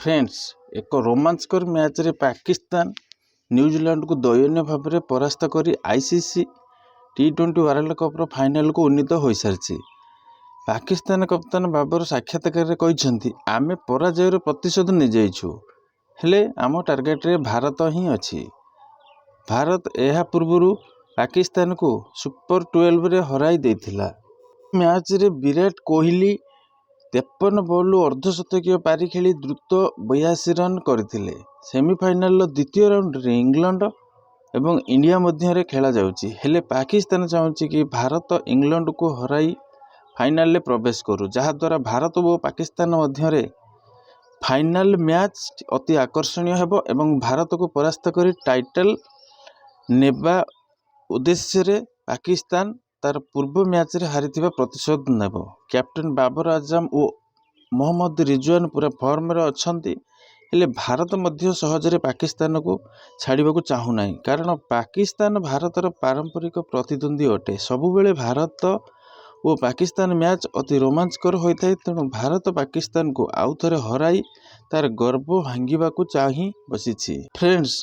Friends, एक रोमांचकर match रे Pakistan New Zealand को दयनीय भाव में परास्त कर आईसीसी T20 वर्ल्ड कप रो फाइनल को उन्नीत हो सारी। पाकिस्तान कप्तान बाबर साक्षात्कार कहते आमे पराजयर प्रतिशोध निजेछु हेले आम टार्गेट रे भारत ही अच्छी। भारत यह पूर्व पाकिस्तान को सुपर 12 रे हराई देथिला। मैच रे विराट कोहली 53 बॉल अर्धशतकीय पारी खेली द्रुत 82 रन करथिले। सेमीफाइनल द्वितीय राउंड रे इंग्लैंड एवं इंडिया मध्य खेला जाउची हेले पाकिस्तान चाहूँगी कि भारत इंग्लैंड को हराई फाइनल में प्रवेश करू, जहा द्वारा भारत और पाकिस्तान मध्य फाइनल मैच अति आकर्षणीय हेबो एवं भारत को परास्त कर टाइटल नेबा उद्देश्य रे पाकिस्तान तार पूर्व मैच रे हारिथिबा प्रतिशोध नेब। कैप्टन बाबर आजम और मोहम्मद रिजवान पूरा फॉर्म रे अछंती हेले भारत मध्य सहजरे पाकिस्तान को छाड़िबा को चाहू नाही, कारण पाकिस्तान भारतर पारंपरिक प्रतिद्वंदी अटे। सबुबेले भारत और पाकिस्तान मैच अति रोमांचकर होता है, तेणु भारत पाकिस्तान को आउ थरे हराई तार गर्व भांगिबा को चाही बसिछि। फ्रेंड्स,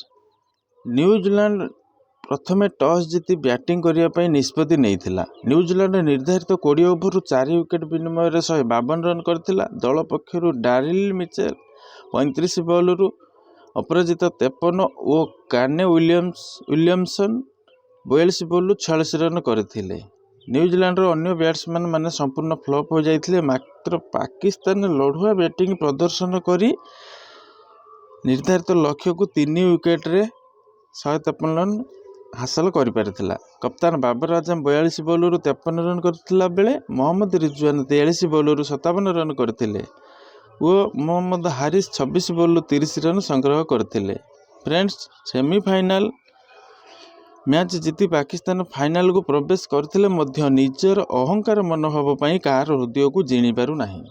न्यूजीलैंड प्रथमे टॉस जीति बैटिंग करने निष्पत्ति नहीं। न्यूजीलैंड निर्धारित 20 ओवर 4 विकेट विनिमय 152 रन करथिला। दल पक्षर डारिल मिचेल 35 बॉल अपराजित 53 और काने विलियमसन 42 बॉल 46 रन करथिले। न्यूजीलैंड अन्य बैट्समैन माने संपूर्ण फ्लॉप हो जाइथिले। मात्र पाकिस्तान लड़ुआ बैटिंग प्रदर्शन करी निर्धारित लक्ष्य को 3 विकेट रे 153 रन हासिल कर पारिथिला। कप्तान बाबर आजम 42 बॉल 53 रन करथिला बेले मोहम्मद रिजवान 43 बॉल 57 रन करथिले और मोहम्मद हारिस 26 बॉल 30 रन संग्रह करथिले। फ्रेंड्स, सेमीफाइनल मैच जीति पाकिस्तान फाइनल को प्रवेश करथिले मध्य निजर अहंकार मनोभाव पई कार हृदय को जिणी पारु नाही।